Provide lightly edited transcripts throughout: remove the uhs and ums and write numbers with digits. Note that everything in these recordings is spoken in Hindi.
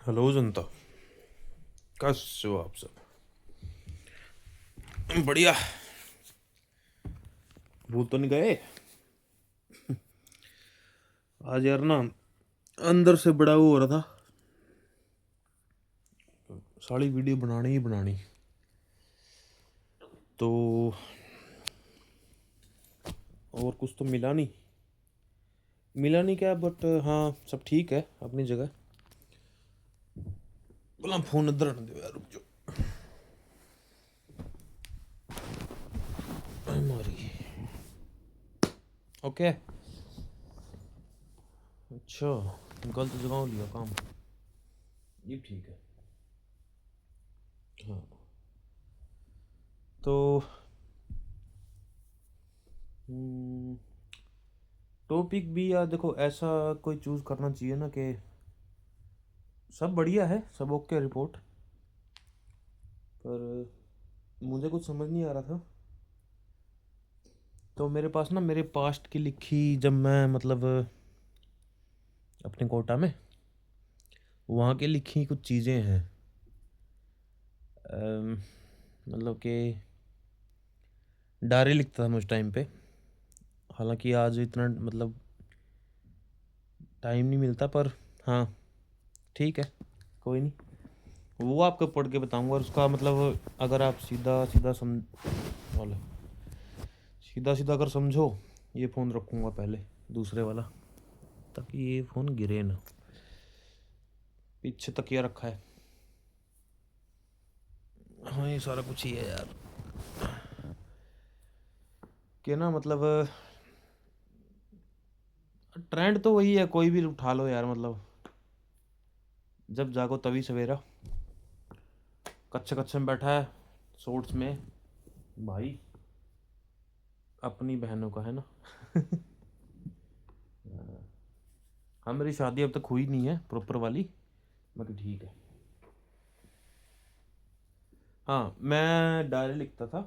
हेलो जनता, कैसे हो आप सब? बढ़िया। भूल तो नहीं गए? आज यार ना अंदर से बड़ा वो हो रहा था, सारी वीडियो बनानी ही बनानी। तो और कुछ तो मिला नहीं क्या, बट हाँ सब ठीक है अपनी जगह। बोला फोन इधर आने दो यार, रुक जाओ। हमारी ओके। अच्छा, गलत जगह लिया काम, ये ठीक है। हाँ तो टॉपिक भी यार देखो, ऐसा कोई चूज करना चाहिए ना कि सब बढ़िया है, सब ओके रिपोर्ट, पर मुझे कुछ समझ नहीं आ रहा था। तो मेरे पास ना मेरे पास्ट की लिखी, जब मैं मतलब अपने कोटा में, वहाँ के लिखी कुछ चीज़ें हैं। मतलब कि डायरी लिखता था मैं उस टाइम पे। हालांकि आज इतना मतलब टाइम नहीं मिलता, पर हाँ ठीक है, कोई नहीं। वो आपको पढ़ के बताऊंगा, और उसका मतलब अगर आप सीधा सीधा वाला सीधा सीधा अगर समझो, ये फ़ोन रखूँगा पहले, दूसरे वाला, ताकि ये फ़ोन गिरे ना। पीछे तकिया रखा है। हाँ ये सारा कुछ ही है यार, कि ना मतलब ट्रेंड तो वही है, कोई भी उठा लो यार। मतलब जब जागो तभी सवेरा, कच्चे कच्चे में बैठा है शॉर्ट्स में भाई, अपनी बहनों का है ना। हाँ मेरी शादी अब तक हुई नहीं है प्रॉपर वाली, बाकी ठीक है। हाँ मैं डायरी लिखता था,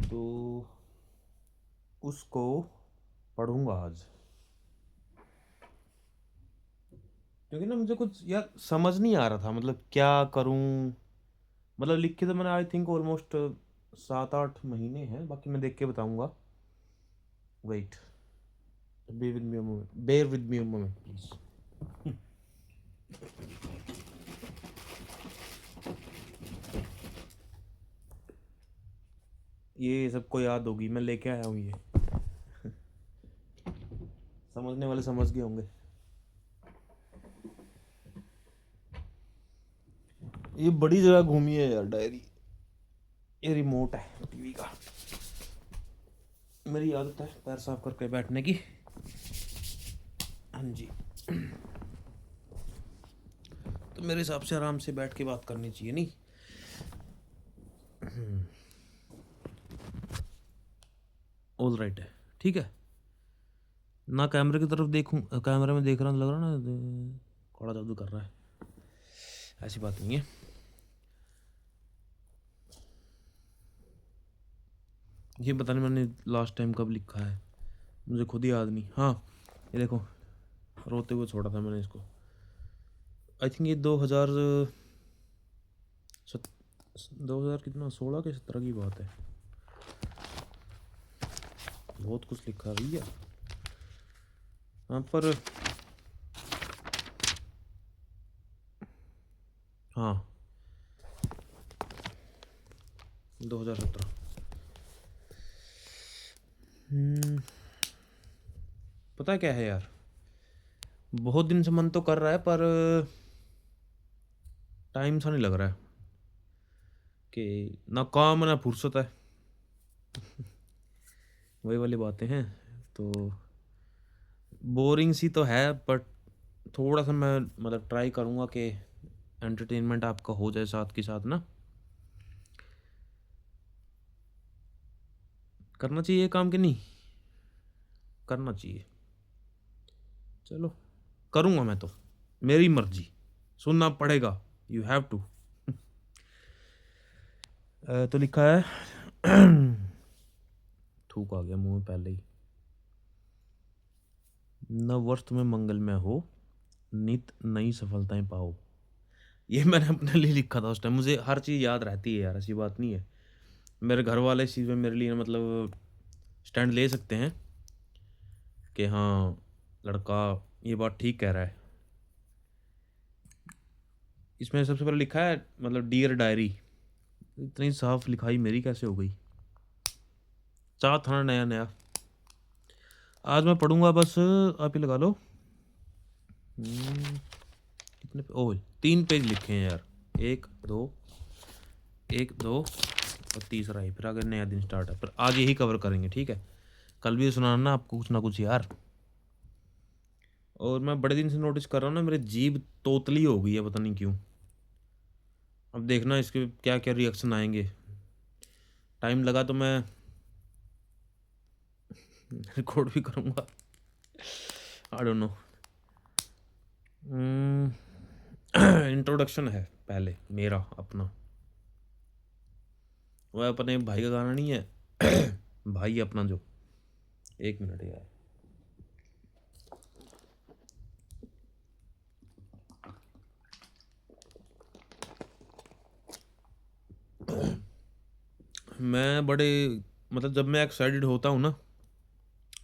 तो उसको पढ़ूंगा आज, क्योंकि ना मुझे कुछ यार समझ नहीं आ रहा था, मतलब क्या करूं। मतलब लिखे तो मैंने आई थिंक ऑलमोस्ट 7-8 महीने हैं, बाकी मैं देख के बताऊंगा। Wait, bear with me moment please. ये सबको याद होगी, मैं लेके आया हूँ ये, समझने वाले समझ गए होंगे। ये बड़ी जगह घूमी है यार डायरी। ये रिमोट है टीवी का, मेरी आदत है पैर साफ करके बैठने की। हाँ जी, तो मेरे हिसाब से आराम से बैठ के बात करनी चाहिए नहीं। ऑल राइट है, ठीक है। ना कैमरे की तरफ देखूं, कैमरे में देख रहा लग रहा ना, कड़ा जादू कर रहा है, ऐसी बात नहीं है। ये पता नहीं मैंने लास्ट टाइम कब लिखा है, मुझे खुद ही याद नहीं। हाँ ये देखो, रोते हुए छोड़ा था मैंने इसको। आई थिंक ये 2000 कितना, 16 के 17 की बात है। बहुत कुछ लिखा है भैया। हाँ पर हाँ 2017। पता है क्या है यार, बहुत दिन से मन तो कर रहा है, पर टाइम सा नहीं लग रहा है, कि ना काम ना फुर्सत है। वही वाली बातें हैं। तो बोरिंग सी तो है, बट थोड़ा सा मैं मतलब ट्राई करूँगा कि एंटरटेनमेंट आपका हो जाए साथ के साथ ना। करना चाहिए काम कि नहीं करना चाहिए? चलो करूँगा मैं तो, मेरी मर्जी, सुनना पड़ेगा, यू हैव टू। तो लिखा है थूक आ गया मुंह में पहले ही। नव वर्ष तुम्हें मंगलमय हो, नित नई सफलताएं पाओ। ये मैंने अपने लिए लिखा था उस टाइम। मुझे हर चीज़ याद रहती है यार, ऐसी बात नहीं है। मेरे घर वाले इस चीज़ में मेरे लिए मतलब स्टैंड ले सकते हैं कि हाँ लड़का ये बात ठीक कह रहा है। इसमें सबसे पहले लिखा है मतलब डियर डायरी। इतनी साफ लिखाई मेरी कैसे हो गई? चाह था ना नया नया। आज मैं पढ़ूंगा बस, आप ही लगा लो। कितने ओह 3 पेज लिखे हैं यार। एक दो, एक दो और तीसरा ही, फिर अगर नया दिन स्टार्ट है, पर आज यही कवर करेंगे, ठीक है? कल भी सुनाना ना आपको कुछ ना कुछ यार। और मैं बड़े दिन से नोटिस कर रहा हूँ ना, मेरी जीभ तोतली हो गई है, पता नहीं क्यों। अब देखना इसके क्या क्या रिएक्शन आएंगे। टाइम लगा तो मैं रिकॉर्ड भी करूँगा, आई डोंट नो। इंट्रोडक्शन है पहले मेरा अपना। वह अपने भाई का गाना नहीं है भाई अपना जो। 1 मिनट यार। मैं बड़े मतलब जब मैं एक्साइटेड होता हूँ ना,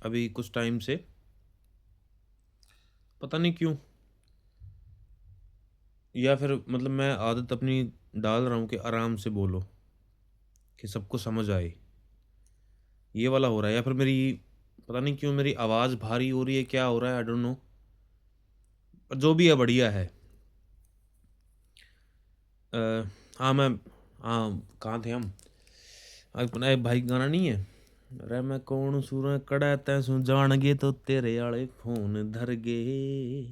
अभी कुछ टाइम से, पता नहीं क्यों, या फिर मतलब मैं आदत अपनी डाल रहा हूँ कि आराम से बोलो, कि सबको समझ आए, ये वाला हो रहा है। या फिर मेरी पता नहीं क्यों मेरी आवाज़ भारी हो रही है, क्या हो रहा है, आई डोंट नो। पर जो भी है बढ़िया है। अ, हाँ मैं, हाँ कहाँ थे हम? अपना एक भाई का गाना नहीं है, अरे मैं कौन सुर कड़ा तैसू जान गए तो तेरे आले फोन धर गए,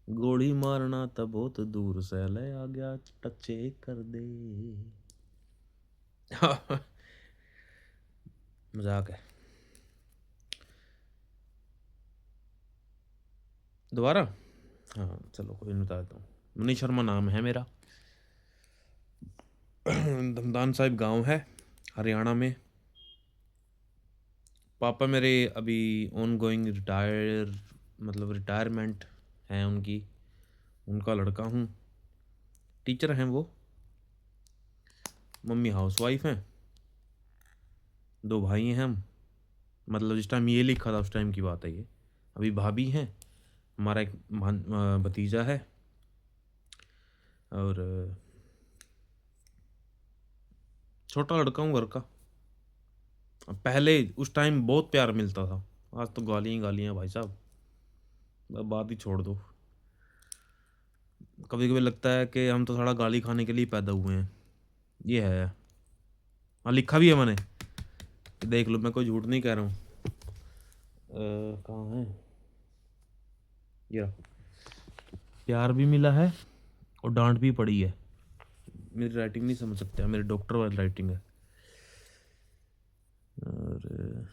गोली मारना तो बहुत दूर से ले आ गया टचे कर दे। मजाक है। दोबारा, हाँ चलो कोई नहीं, बता देता हूँ। मनीष शर्मा नाम है मेरा। धमदान साहिब गांव है, हरियाणा में। पापा मेरे अभी ऑन गोइंग रिटायर, मतलब रिटायरमेंट है उनकी। उनका लड़का हूँ, टीचर हैं वो। मम्मी हाउसवाइफ हैं। 2 भाई हैं हम। मतलब जिस टाइम ये लिखा था उस टाइम की बात है ये। अभी भाभी हैं। हमारा एक भतीजा है। और छोटा लड़का हूँ घर का। पहले उस टाइम बहुत प्यार मिलता था, आज तो गालियाँ गालियाँ भाई साहब, अब बात ही छोड़ दो। कभी कभी लगता है कि हम तो थोड़ा गाली खाने के लिए पैदा हुए हैं, ये है। हाँ लिखा भी है मैंने, देख लो, मैं कोई झूठ नहीं कह रहा हूँ। कहाँ है ये रहा। प्यार भी मिला है और डांट भी पड़ी है। मेरी राइटिंग नहीं समझ सकते, मेरी डॉक्टर वाली राइटिंग है। और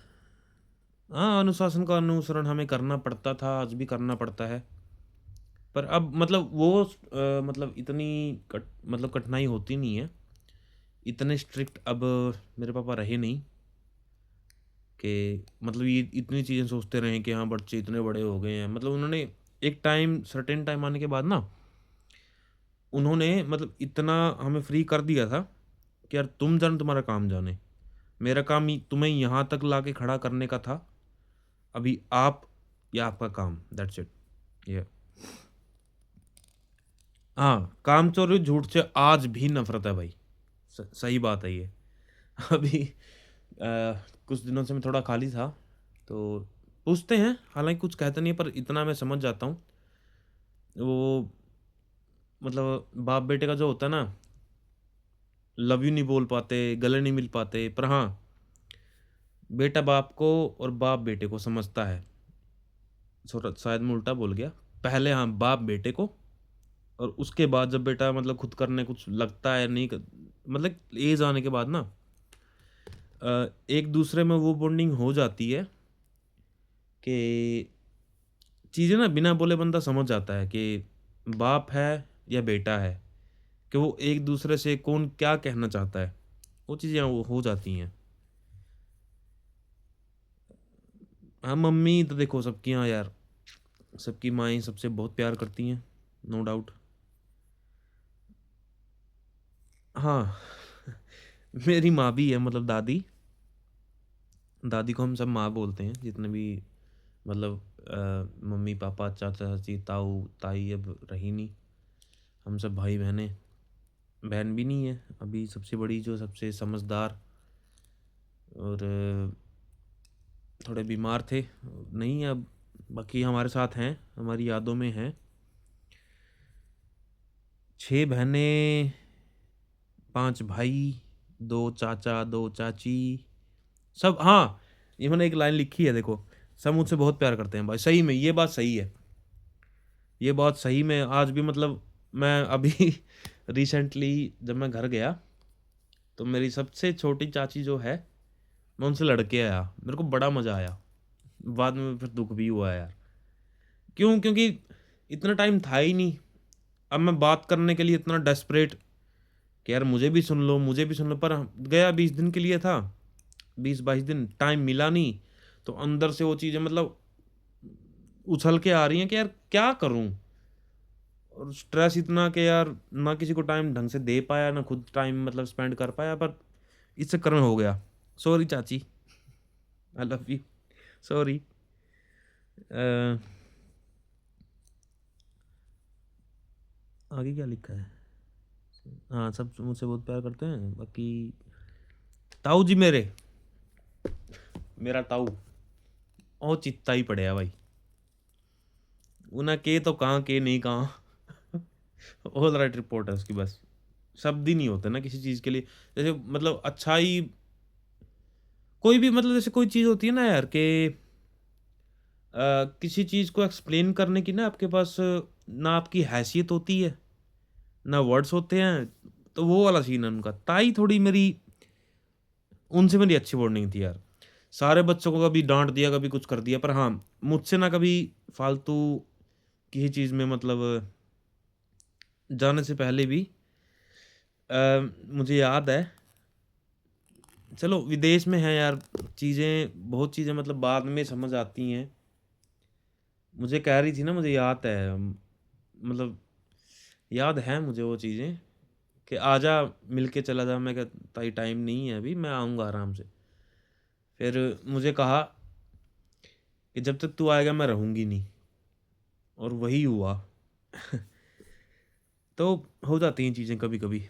हाँ, अनुशासन का अनुसरण हमें करना पड़ता था, आज भी करना पड़ता है। पर अब मतलब वो मतलब इतनी मतलब कठिनाई होती नहीं है। इतने स्ट्रिक्ट अब मेरे पापा रहे नहीं कि मतलब ये इतनी चीज़ें सोचते रहे कि हाँ बच्चे इतने बड़े हो गए हैं। मतलब उन्होंने एक टाइम, सर्टेन टाइम आने के बाद ना, उन्होंने मतलब इतना हमें फ्री कर दिया था कि यार तुम जाने तुम्हारा काम जाने, मेरा काम ही तुम्हें यहाँ तक ला के खड़ा करने का था। अभी आप या आपका काम, दैट्स इट। ये हाँ, कामचोर झूठ से आज भी नफरत है भाई। सही बात है ये। अभी कुछ दिनों से मैं थोड़ा खाली था, तो पूछते हैं, हालांकि कुछ कहते नहीं, पर इतना मैं समझ जाता हूँ। वो मतलब बाप बेटे का जो होता है ना, लव यू नहीं बोल पाते, गले नहीं मिल पाते, पर हाँ बेटा बाप को और बाप बेटे को समझता है। शायद मैं उल्टा बोल गया। पहले हाँ बाप बेटे को, और उसके बाद जब बेटा मतलब खुद करने कुछ लगता है, नहीं मतलब एज आने के बाद ना, एक दूसरे में वो बॉन्डिंग हो जाती है कि चीज़ें ना बिना बोले बंदा समझ जाता है कि बाप है या बेटा है, कि वो एक दूसरे से कौन क्या कहना चाहता है। वो चीज़ें वो हो जाती हैं। हाँ मम्मी तो देखो सबकी, हाँ यार सबकी माएँ सबसे बहुत प्यार करती हैं, नो डाउट। हाँ, मेरी माँ भी है, मतलब दादी। दादी को हम सब माँ बोलते हैं, जितने भी मतलब मम्मी, पापा, चाचा, चाची, ताऊ, ताई अब रही नहीं। हम सब भाई-बहन हैं। बहन भी नहीं है, अभी सबसे बड़ी जो सबसे समझदार और थोड़े बीमार थे, नहीं अब बाकी हमारे साथ हैं, हमारी यादों में हैं। 6 बहनें, 5 भाई, 2 चाचा, 2 चाची, सब। हाँ, इन्होंने एक लाइन लिखी है देखो, सब मुझसे बहुत प्यार करते हैं भाई, सही में ये बात सही है। ये बात सही में आज भी मतलब मैं अभी रिसेंटली जब मैं घर गया, तो मेरी सबसे छोटी चाची जो है, मैं उनसे लड़ के आया। मेरे को बड़ा मज़ा आया। बाद में फिर दुःख भी हुआ यार। क्यों? क्योंकि इतना टाइम था ही नहीं। अब मैं बात करने के लिए इतना डेस्परेट कि यार मुझे भी सुन लो, मुझे भी सुन लो, पर गया 20 दिन के लिए था। 20-22 दिन टाइम मिला नहीं, तो अंदर से वो चीज़ें मतलब उछल के आ रही हैं कि यार क्या करूँ? और स्ट्रेस इतना कि यार ना किसी को टाइम ढंग से दे पाया, ना खुद टाइम मतलब स्पेंड कर पाया, पर इस चक्कर में हो गया। सॉरी चाची, आई लव यू, सॉरी। आगे क्या लिखा है? हाँ, सब मुझसे बहुत प्यार करते हैं। बाकी ताऊ जी मेरा ताऊ ओ चित्ता ही पड़े भाई। उन्हें के तो कहाँ के नहीं कहाँ। ऑल राइट रिपोर्ट है उसकी बस। शब्द ही नहीं होते ना किसी चीज़ के लिए। जैसे मतलब अच्छाई, कोई भी मतलब जैसे कोई चीज़ होती है ना यार कि किसी चीज़ को एक्सप्लेन करने की ना आपके पास ना आपकी हैसियत होती है, ना वर्ड्स होते हैं, तो वो वाला सीन है उनका। ताई थोड़ी मेरी, उनसे मेरी अच्छी बॉन्डिंग थी यार। सारे बच्चों को कभी डाँट दिया, कभी कुछ कर दिया, पर हाँ, मुझसे ना कभी फालतू किसी चीज़ में मतलब जाने से पहले भी मुझे याद है, चलो विदेश में है यार, चीज़ें बहुत चीज़ें मतलब बाद में समझ आती हैं। मुझे कह रही थी ना, मुझे याद है मतलब याद है मुझे वो चीज़ें कि आजा मिल के चला जा। मैं कहा ताई टाइम नहीं है अभी, मैं आऊँगा आराम से। फिर मुझे कहा कि जब तक तू आएगा मैं रहूँगी नहीं, और वही हुआ। तो हो जाती हैं चीज़ें कभी-कभी।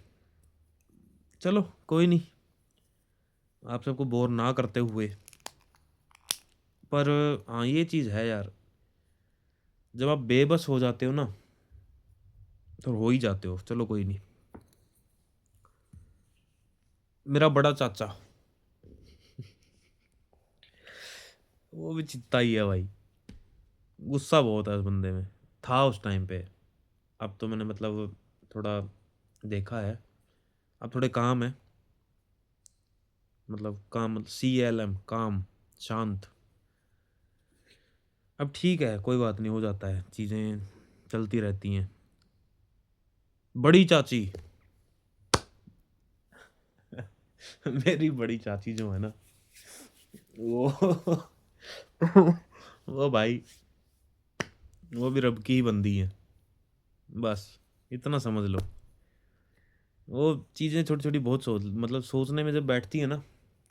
चलो कोई नहीं, आप सबको बोर ना करते हुए, पर हाँ, ये चीज़ है यार, जब आप बेबस हो जाते हो ना, तो हो ही जाते हो। चलो कोई नहीं। मेरा बड़ा चाचा, वो भी चित्ता ही है भाई। गुस्सा बहुत है उस बंदे में, था उस टाइम पे। अब तो मैंने मतलब थोड़ा देखा है, अब थोड़े काम है, मतलब काम मतलब CLM काम, शांत। अब ठीक है, कोई बात नहीं, हो जाता है, चीज़ें चलती रहती हैं। बड़ी चाची मेरी बड़ी चाची जो है ना, वो वो भाई, वो भी रब की ही बंदी है, बस इतना समझ लो। वो चीज़ें छोटी-छोटी बहुत मतलब सोचने में जब बैठती है ना,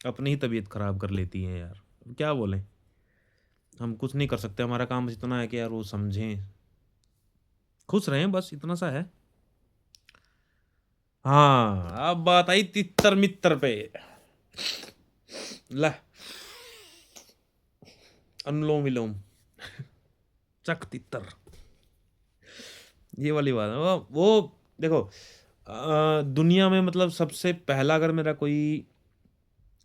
अपनी ही तबीयत ख़राब कर लेती हैं यार। अब क्या बोलें? हम कुछ नहीं कर सकते, हमारा काम बस इतना है कि यार वो समझें, खुश रहें, बस इतना सा है। हाँ, अब बात आई तितर-मितर पे। ले, अनुलोम-विलोम, चक तितर, ये वाली बात है। वो देखो, दुनिया में मतलब सबसे पहला अगर मेरा कोई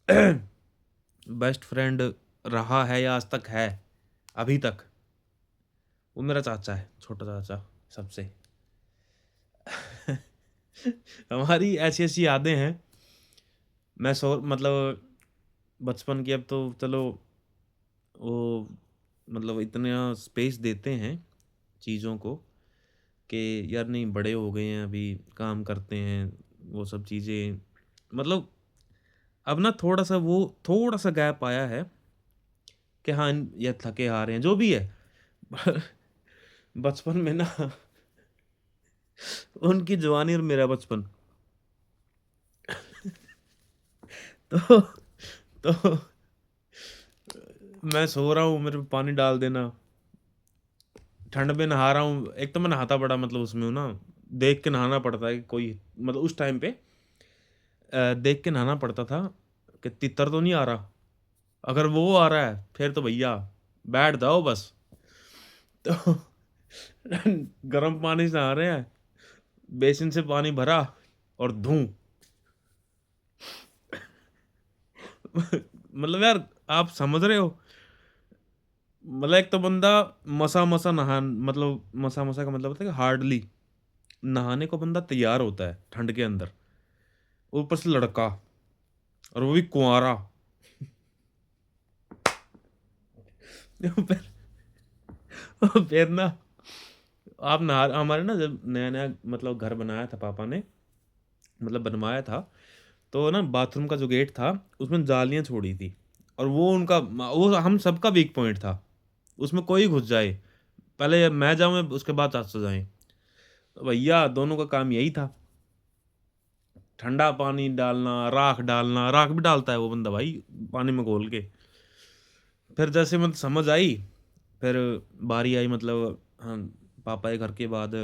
बेस्ट फ्रेंड रहा है या आज तक है, अभी तक, वो मेरा चाचा है, छोटा चाचा सबसे। हमारी ऐसी-ऐसी यादें हैं। मैं मतलब बचपन की, अब तो चलो वो मतलब इतना स्पेस देते हैं चीज़ों को कि यार नहीं, बड़े हो गए हैं, अभी काम करते हैं, वो सब चीज़ें मतलब अब ना थोड़ा-सा गैप आया है कि हाँ, ये थके हारे हैं, जो भी है। बचपन में ना उनकी जवानी और मेरा बचपन। तो तो मैं सो रहा हूँ, मेरे पे पानी डाल देना। ठंड में नहा रहा हूँ, एक तो मैं नहाता बड़ा मतलब उसमें हूँ ना, देख के नहाना पड़ता है कि कोई मतलब उस टाइम पे देख के नहाना पड़ता था कि तितर तो नहीं आ रहा। अगर वो आ रहा है फिर तो भैया बैठ जाओ बस। तो गर्म पानी से नहा रहे हैं, बेसिन से पानी भरा और धूं। मतलब यार, आप समझ रहे हो? मतलब एक तो बंदा मसा मसा नहा, मतलब मसा मसा का मतलब होता है कि हार्डली नहाने को बंदा तैयार होता है ठंड के अंदर, ऊपर से लड़का, और वो भी कुंवारा। फिर फिर ना आप नहा, हमारे ना जब नया नया मतलब घर बनाया था पापा ने, मतलब बनवाया था, तो ना बाथरूम का जो गेट था उसमें जालियां छोड़ी थी। और वो उनका, वो हम सबका वीक पॉइंट था, उसमें कोई घुस जाए, पहले मैं जाऊं उसके बाद चाचा जाए। तो भैया दोनों का काम यही था, ठंडा पानी डालना, राख डालना, राख भी डालता है वो बंदा भाई, पानी में घोल के। फिर जैसे मतलब समझ आई, फिर बारी आई, मतलब हम पापा के घर के बाद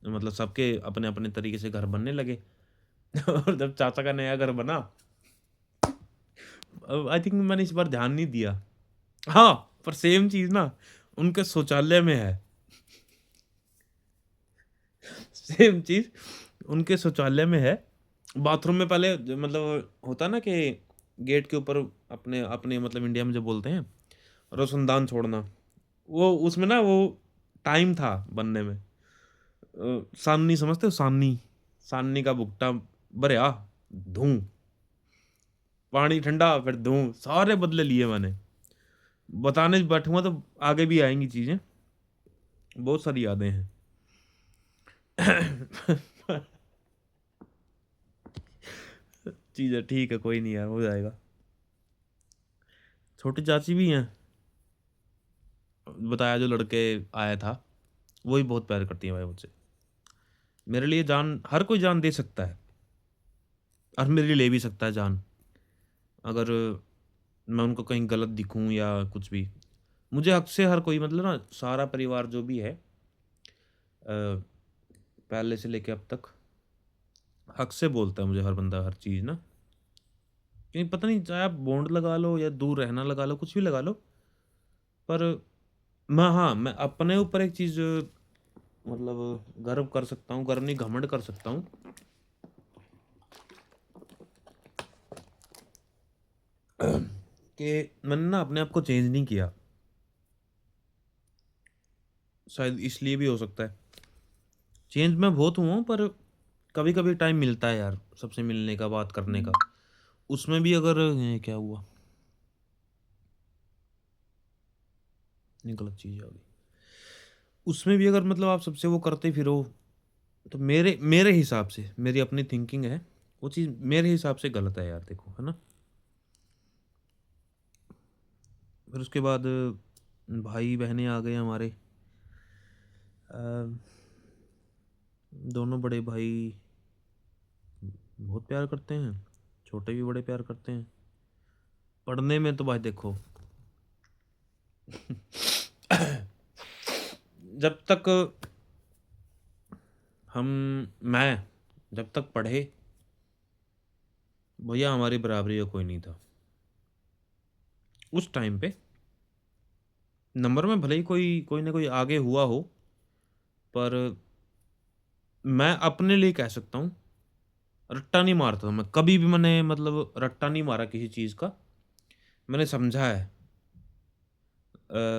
मतलब सबके अपने अपने तरीके से घर बनने लगे। और जब चाचा का नया घर बना, आई थिंक मैंने इस बार ध्यान नहीं दिया, हाँ, पर सेम चीज ना उनके शौचालय में है। सेम चीज उनके शौचालय में है। बाथरूम में पहले मतलब होता ना कि गेट के ऊपर अपने अपने मतलब इंडिया में जो बोलते हैं रोशनदान छोड़ना, वो उसमें ना वो टाइम था बनने में। साननी समझते हो? साननी, साननी का भुट्टा भरया, धूं, पानी ठंडा, फिर धूं, सारे बदले लिए मैंने। बताने बैठूंगा तो आगे भी आएंगी चीजें, बहुत सारी यादें हैं। चीजें ठीक है, कोई नहीं यार, हो जाएगा। छोटी चाची भी हैं, बताया जो लड़के आया था, वो ही बहुत प्यार करती है भाई मुझसे। मेरे लिए जान, हर कोई जान दे सकता है, और मेरे लिए ले भी सकता है जान, अगर मैं उनको कहीं गलत दिखूं या कुछ भी। मुझे हक से हर कोई, मतलब ना सारा परिवार जो भी है, पहले से लेके अब तक हक से बोलता है मुझे हर बंदा हर चीज़ ना। क्योंकि पता नहीं, चाहे आप बॉन्ड लगा लो या दूर रहना लगा लो, कुछ भी लगा लो, पर मैं, हाँ, मैं अपने ऊपर एक चीज़ मतलब गर्व कर सकता हूँ, गर्व नहीं घमंड कर सकता हूँ कि मैंने ना अपने आप को चेंज नहीं किया। शायद इसलिए भी हो सकता है, चेंज मैं बहुत हुआ हूँ, पर कभी कभी टाइम मिलता है यार सबसे मिलने का, बात करने का। उसमें भी अगर ये क्या हुआ, ये गलत चीज़ आ गई, उसमें भी अगर मतलब आप सबसे वो करते फिरो, तो मेरे मेरे हिसाब से, मेरी अपनी थिंकिंग है, वो चीज़ मेरे हिसाब से गलत है यार, देखो है ना। फिर उसके बाद भाई बहनें आ गए हमारे। अ, दोनों बड़े भाई बहुत प्यार करते हैं, छोटे भी बड़े प्यार करते हैं। पढ़ने में तो भाई देखो, जब तक हम, मैं जब तक पढ़े, भैया हमारी बराबरी का कोई नहीं था उस टाइम पे। नंबर में भले ही कोई कोई ना कोई आगे हुआ हो, पर मैं अपने लिए कह सकता हूँ, रट्टा नहीं मारता था मैं कभी भी, मैंने मतलब रट्टा नहीं मारा किसी चीज़ का। मैंने समझा है।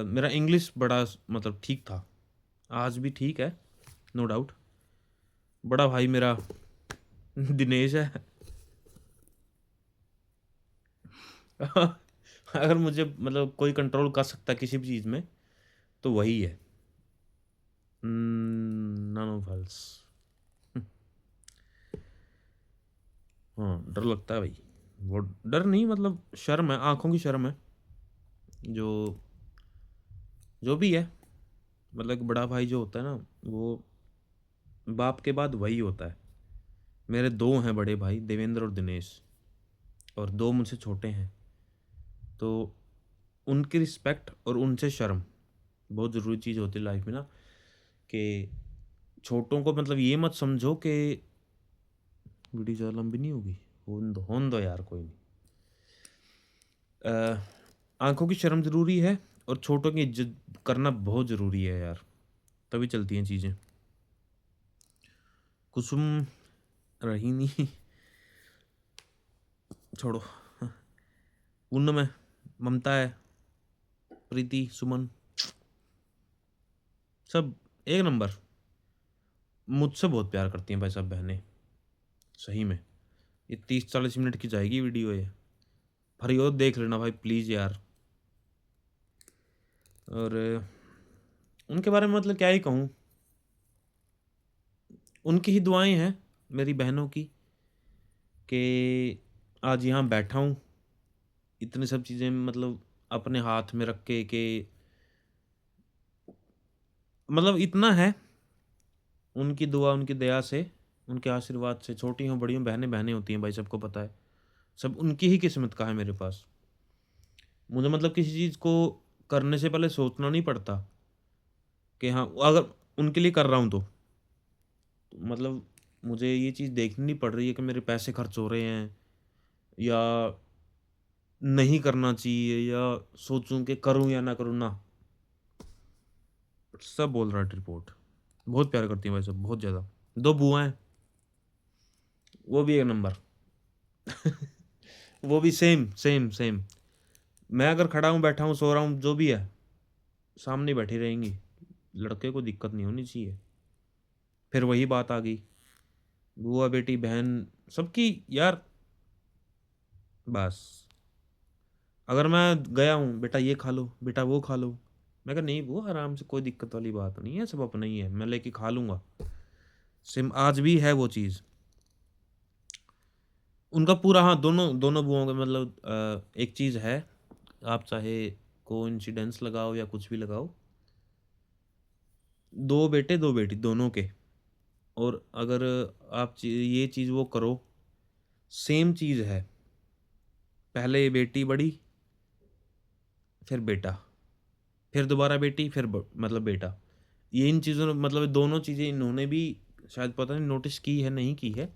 मेरा इंग्लिश बड़ा मतलब ठीक था, आज भी ठीक है, नो डाउट। बड़ा भाई मेरा दिनेश है। अगर मुझे मतलब कोई कंट्रोल कर सकता है किसी भी चीज़ में, तो वही है। None of else. हाँ, डर लगता है भाई, वो डर नहीं, मतलब शर्म है, आंखों की शर्म है, जो जो भी है। मतलब एक बड़ा भाई जो होता है ना, वो बाप के बाद वही होता है। मेरे 2 हैं बड़े भाई, देवेंद्र और दिनेश, और 2 मुझसे छोटे हैं। तो उनकी रिस्पेक्ट और उनसे शर्म बहुत ज़रूरी चीज़ होती है लाइफ में ना, कि छोटों को मतलब ये मत समझो कि वीडियो ज़्यादा लंबी नहीं होगी, होने दो यार, कोई नहीं। आंखों की शर्म ज़रूरी है और छोटों की इज्जत करना बहुत ज़रूरी है यार, तभी चलती हैं चीज़ें। कुसुम रही नहीं, छोड़ो। पूनम है, ममता है, प्रीति, सुमन, सब एक नंबर। मुझसे बहुत प्यार करती हैं भाई सब बहनें, सही में। ये 30-40 मिनट की जाएगी वीडियो ये, फरियोद देख लेना भाई प्लीज़ यार। और उनके बारे में मतलब क्या ही कहूँ, उनकी ही दुआएं हैं मेरी बहनों की, कि आज यहाँ बैठा हूँ, इतनी सब चीज़ें मतलब अपने हाथ में रख के मतलब इतना है, उनकी दुआ, उनकी दया से, उनके आशीर्वाद से। छोटी हों बड़ी हों, बहनें बहनें होती हैं भाई, सबको पता है। सब उनकी ही किस्मत का है मेरे पास। मुझे मतलब किसी चीज़ को करने से पहले सोचना नहीं पड़ता कि हाँ, अगर उनके लिए कर रहा हूँ तो मतलब मुझे ये चीज़ देखनी नहीं पड़ रही है कि मेरे पैसे खर्च हो रहे हैं, या नहीं करना चाहिए, या सोचूं कि करूं या ना करूं ना। सब बोल रहा है रिपोर्ट। बहुत प्यार करती है भाई सब, बहुत ज़्यादा। 2 बुआ हैं, वो भी एक नंबर। वो भी सेम सेम सेम। मैं अगर खड़ा हूँ, बैठा हूँ, सो रहा हूँ, जो भी है, सामने बैठी रहेंगी। लड़के को दिक्कत नहीं होनी चाहिए। फिर वही बात आ गई, बुआ बेटी बहन सबकी यार। बस अगर मैं गया हूँ, बेटा ये खा लो, बेटा वो खा लो, मैं कहा नहीं बुआ आराम से, कोई दिक्कत वाली बात नहीं है, सब अपना ही है, मैं लेके खा लूँगा। सिम आज भी है वो चीज़ उनका पूरा। हाँ, दोनों दोनों बुआओं का मतलब एक चीज़ है, आप चाहे कोइंसिडेंस लगाओ या कुछ भी लगाओ, 2 बेटे 2 बेटी दोनों के। और अगर आप ये चीज़ वो करो, सेम चीज़ है, पहले बेटी बड़ी, फिर बेटा, फिर दोबारा बेटी, फिर मतलब बेटा। ये इन चीज़ों ने मतलब दोनों चीज़ें इन्होंने भी शायद पता नहीं नोटिस की है नहीं की है,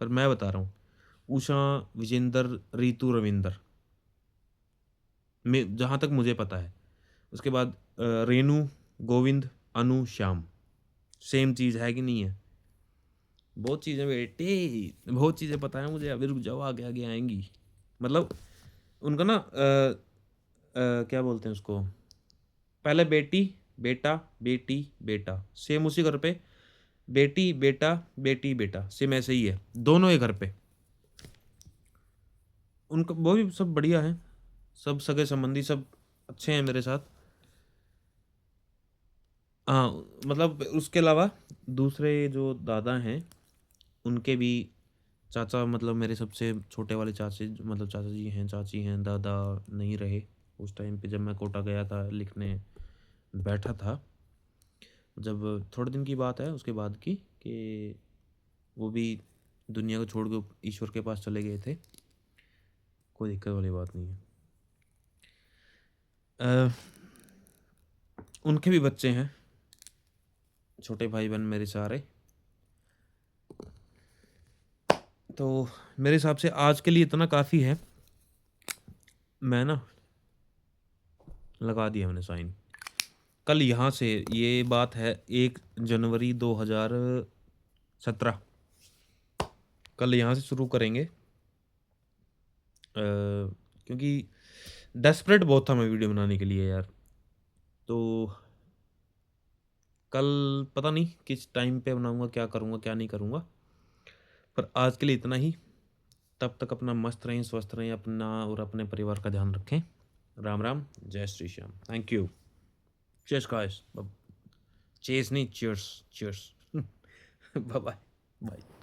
पर मैं बता रहा हूँ। उषा, विजेंद्र, रीतु, रविंदर, में जहाँ तक मुझे पता है। उसके बाद रेनू, गोविंद, अनु, श्याम, सेम चीज़ है कि नहीं है? बहुत चीज़ें बेटे, बहुत चीज़ें पता है मुझे, अभी रुक जाओ, आगे आगे आएंगी। मतलब उनका ना क्या बोलते हैं उसको, पहले बेटी बेटा बेटी बेटा, सेम उसी घर पे बेटी बेटा बेटी बेटा, सेम ऐसे ही है दोनों ही घर पे। उनका वो भी सब बढ़िया है, सब सगे संबंधी सब अच्छे हैं मेरे साथ। हाँ, मतलब उसके अलावा दूसरे जो दादा हैं, उनके भी चाचा, मतलब मेरे सबसे छोटे वाले चाचे, मतलब चाचा जी हैं, चाची हैं, दादा नहीं रहे उस टाइम पे जब मैं कोटा गया था लिखने बैठा था। जब थोड़े दिन की बात है उसके बाद की, कि वो भी दुनिया को छोड़ के ईश्वर के पास चले गए थे। कोई दिक्कत वाली बात नहीं है। अ, उनके भी बच्चे हैं, छोटे भाई बहन मेरे सारे। तो मेरे हिसाब से आज के लिए इतना काफ़ी है। मैं ना लगा दिया मैंने साइन। कल यहाँ से, ये बात है 1 जनवरी 2017, कल यहाँ से शुरू करेंगे। क्योंकि डेस्परेट बहुत था मैं वीडियो बनाने के लिए यार। तो कल पता नहीं किस टाइम पे बनाऊंगा, क्या करूंगा क्या नहीं करूंगा, पर आज के लिए इतना ही। तब तक अपना मस्त रहें, स्वस्थ रहें, अपना और अपने परिवार का ध्यान रखें। राम राम, जय Shri Shyam, thank you. Cheers guys, chess नहीं, cheers cheers. Bye bye bye.